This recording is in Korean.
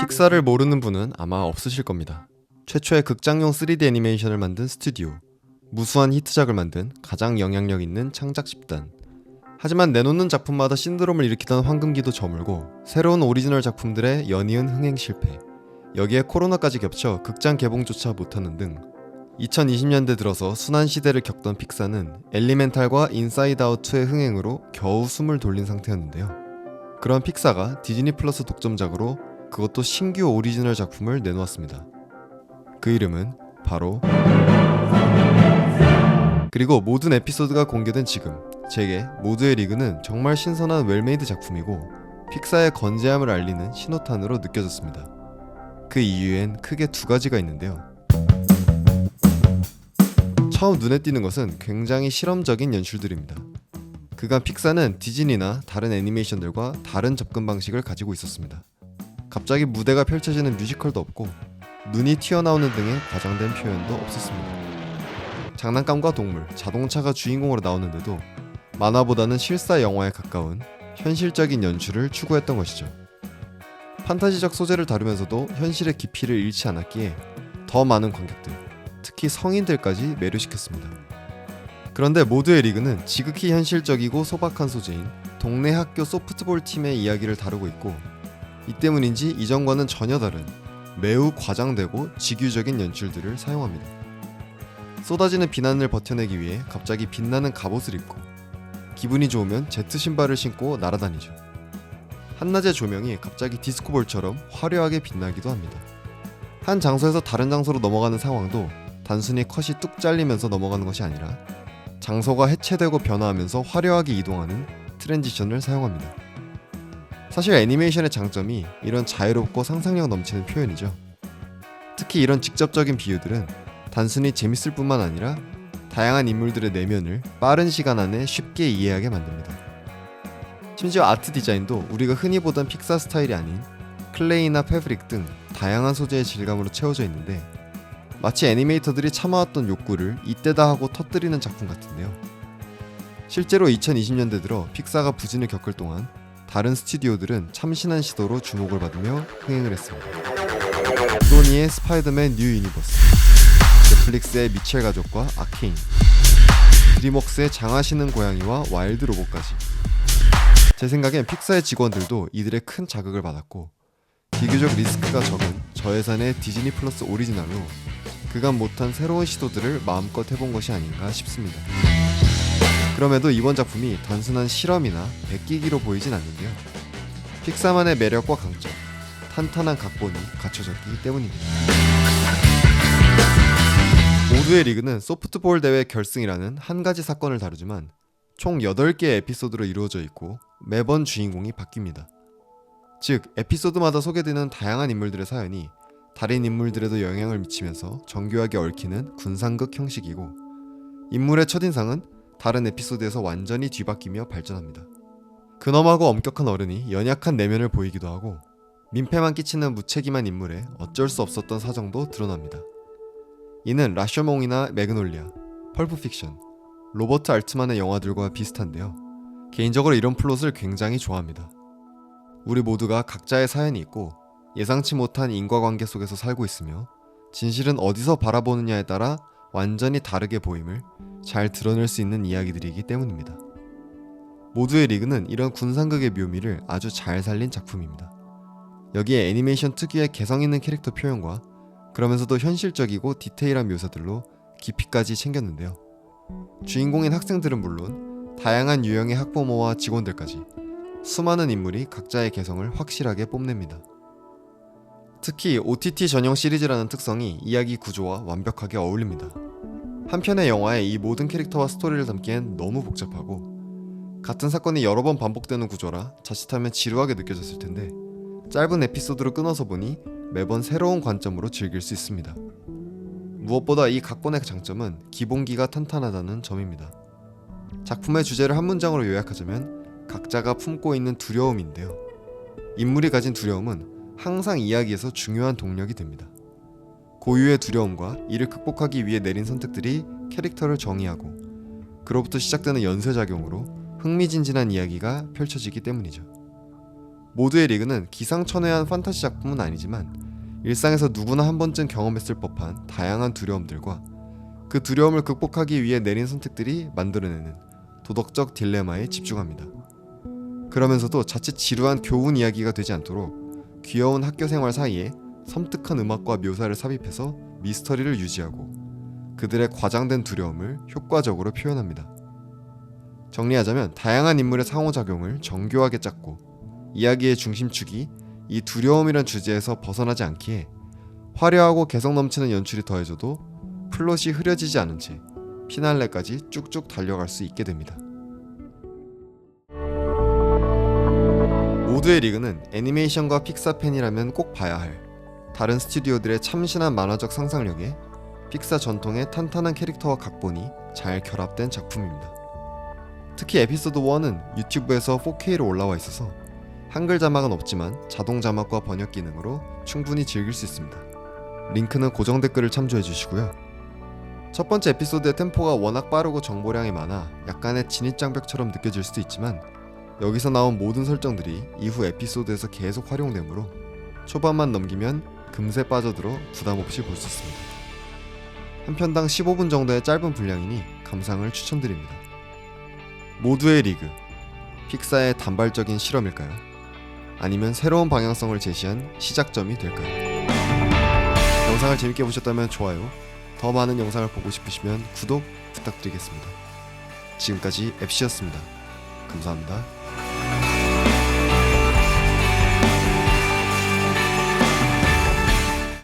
픽사를 모르는 분은 아마 없으실 겁니다. 최초의 극장용 3D 애니메이션을 만든 스튜디오, 무수한 히트작을 만든 가장 영향력 있는 창작 집단. 하지만 내놓는 작품마다 신드롬을 일으키던 황금기도 저물고 새로운 오리지널 작품들의 연이은 흥행 실패, 여기에 코로나까지 겹쳐 극장 개봉조차 못하는 등 2020년대 들어서 순환시대를 겪던 픽사는 엘리멘탈과 인사이드 아웃2의 흥행으로 겨우 숨을 돌린 상태였는데요. 그런 픽사가 디즈니 플러스 독점작으로 그것도 신규 오리지널 작품을 내놓았습니다. 그 이름은 바로 그리고 모든 에피소드가 공개된 지금 제게 모두의 리그는 정말 신선한 웰메이드 작품이고 픽사의 건재함을 알리는 신호탄으로 느껴졌습니다. 그 이유엔 크게 두 가지가 있는데요. 처음 눈에 띄는 것은 굉장히 실험적인 연출들입니다. 그간 픽사는 디즈니나 다른 애니메이션들과 다른 접근 방식을 가지고 있었습니다. 갑자기 무대가 펼쳐지는 뮤지컬도 없고 눈이 튀어나오는 등의 과장된 표현도 없었습니다. 장난감과 동물, 자동차가 주인공으로 나오는데도 만화보다는 실사 영화에 가까운 현실적인 연출을 추구했던 것이죠. 판타지적 소재를 다루면서도 현실의 깊이를 잃지 않았기에 더 많은 관객들, 특히 성인들까지 매료시켰습니다. 그런데 모두의 리그는 지극히 현실적이고 소박한 소재인 동네 학교 소프트볼 팀의 이야기를 다루고 있고 이 때문인지 이전과는 전혀 다른 매우 과장되고 직유적인 연출들을 사용합니다. 쏟아지는 비난을 버텨내기 위해 갑자기 빛나는 갑옷을 입고 기분이 좋으면 제트 신발을 신고 날아다니죠. 한낮의 조명이 갑자기 디스코볼처럼 화려하게 빛나기도 합니다. 한 장소에서 다른 장소로 넘어가는 상황도 단순히 컷이 뚝 잘리면서 넘어가는 것이 아니라 장소가 해체되고 변화하면서 화려하게 이동하는 트랜지션을 사용합니다. 사실 애니메이션의 장점이 이런 자유롭고 상상력 넘치는 표현이죠. 특히 이런 직접적인 비유들은 단순히 재밌을 뿐만 아니라 다양한 인물들의 내면을 빠른 시간 안에 쉽게 이해하게 만듭니다. 심지어 아트 디자인도 우리가 흔히 보던 픽사 스타일이 아닌 클레이나 패브릭 등 다양한 소재의 질감으로 채워져 있는데 마치 애니메이터들이 참아왔던 욕구를 이때다 하고 터뜨리는 작품 같은데요. 실제로 2020년대 들어 픽사가 부진을 겪을 동안 다른 스튜디오들은 참신한 시도로 주목을 받으며 흥행을 했습니다. 소니의 스파이더맨 뉴 유니버스, 넷플릭스의 미첼 가족과 아케인, 드림웍스의 장하시는 고양이와 와일드 로봇까지. 제 생각엔 픽사의 직원들도 이들의 큰 자극을 받았고 비교적 리스크가 적은 저예산의 디즈니 플러스 오리지널로 그간 못한 새로운 시도들을 마음껏 해본 것이 아닌가 싶습니다. 그럼에도 이번 작품이 단순한 실험이나 베끼기로 보이진 않는데요. 픽사만의 매력과 강점, 탄탄한 각본이 갖춰졌기 때문입니다. 모두의 리그는 소프트볼 대회 결승이라는 한 가지 사건을 다루지만 총 8개의 에피소드로 이루어져 있고 매번 주인공이 바뀝니다. 즉, 에피소드마다 소개되는 다양한 인물들의 사연이 다른 인물들에도 영향을 미치면서 정교하게 얽히는 군상극 형식이고 인물의 첫인상은 다른 에피소드에서 완전히 뒤바뀌며 발전합니다. 근엄하고 엄격한 어른이 연약한 내면을 보이기도 하고 민폐만 끼치는 무책임한 인물의 어쩔 수 없었던 사정도 드러납니다. 이는 라셔몽이나 매그놀리아, 펄프 픽션, 로버트 알트만의 영화들과 비슷한데요. 개인적으로 이런 플롯을 굉장히 좋아합니다. 우리 모두가 각자의 사연이 있고 예상치 못한 인과관계 속에서 살고 있으며 진실은 어디서 바라보느냐에 따라 완전히 다르게 보임을 잘 드러낼 수 있는 이야기들이기 때문입니다. 모두의 리그는 이런 군상극의 묘미를 아주 잘 살린 작품입니다. 여기에 애니메이션 특유의 개성 있는 캐릭터 표현과 그러면서도 현실적이고 디테일한 묘사들로 깊이까지 챙겼는데요. 주인공인 학생들은 물론 다양한 유형의 학부모와 직원들까지 수많은 인물이 각자의 개성을 확실하게 뽐냅니다. 특히 OTT 전용 시리즈라는 특성이 이야기 구조와 완벽하게 어울립니다. 한 편의 영화에 이 모든 캐릭터와 스토리를 담기엔 너무 복잡하고 같은 사건이 여러 번 반복되는 구조라 자칫하면 지루하게 느껴졌을 텐데 짧은 에피소드로 끊어서 보니 매번 새로운 관점으로 즐길 수 있습니다. 무엇보다 이 각본의 장점은 기본기가 탄탄하다는 점입니다. 작품의 주제를 한 문장으로 요약하자면 각자가 품고 있는 두려움인데요. 인물이 가진 두려움은 항상 이야기에서 중요한 동력이 됩니다. 고유의 두려움과 이를 극복하기 위해 내린 선택들이 캐릭터를 정의하고 그로부터 시작되는 연쇄작용으로 흥미진진한 이야기가 펼쳐지기 때문이죠. 모두의 리그는 기상천외한 판타지 작품은 아니지만 일상에서 누구나 한 번쯤 경험했을 법한 다양한 두려움들과 그 두려움을 극복하기 위해 내린 선택들이 만들어내는 도덕적 딜레마에 집중합니다. 그러면서도 자칫 지루한 교훈 이야기가 되지 않도록 귀여운 학교 생활 사이에 섬뜩한 음악과 묘사를 삽입해서 미스터리를 유지하고 그들의 과장된 두려움을 효과적으로 표현합니다. 정리하자면 다양한 인물의 상호작용을 정교하게 짰고 이야기의 중심축이 이 두려움이란 주제에서 벗어나지 않기에 화려하고 개성 넘치는 연출이 더해져도 플롯이 흐려지지 않은 채 피날레까지 쭉쭉 달려갈 수 있게 됩니다. 모두의 리그는 애니메이션과 픽사 팬이라면 꼭 봐야 할 다른 스튜디오들의 참신한 만화적 상상력에 픽사 전통의 탄탄한 캐릭터와 각본이 잘 결합된 작품입니다. 특히 에피소드 1은 유튜브에서 4K로 올라와 있어서 한글 자막은 없지만 자동 자막과 번역 기능으로 충분히 즐길 수 있습니다. 링크는 고정 댓글을 참조해 주시고요. 첫 번째 에피소드의 템포가 워낙 빠르고 정보량이 많아 약간의 진입장벽처럼 느껴질 수도 있지만 여기서 나온 모든 설정들이 이후 에피소드에서 계속 활용되므로 초반만 넘기면 금세 빠져들어 부담 없이 볼 수 있습니다. 한 편당 15분 정도의 짧은 분량이니 감상을 추천드립니다. 모두의 리그, 픽사의 단발적인 실험일까요? 아니면 새로운 방향성을 제시한 시작점이 될까요? 영상을 재밌게 보셨다면 좋아요, 더 많은 영상을 보고 싶으시면 구독 부탁드리겠습니다. 지금까지 앱시였습니다. 감사합니다.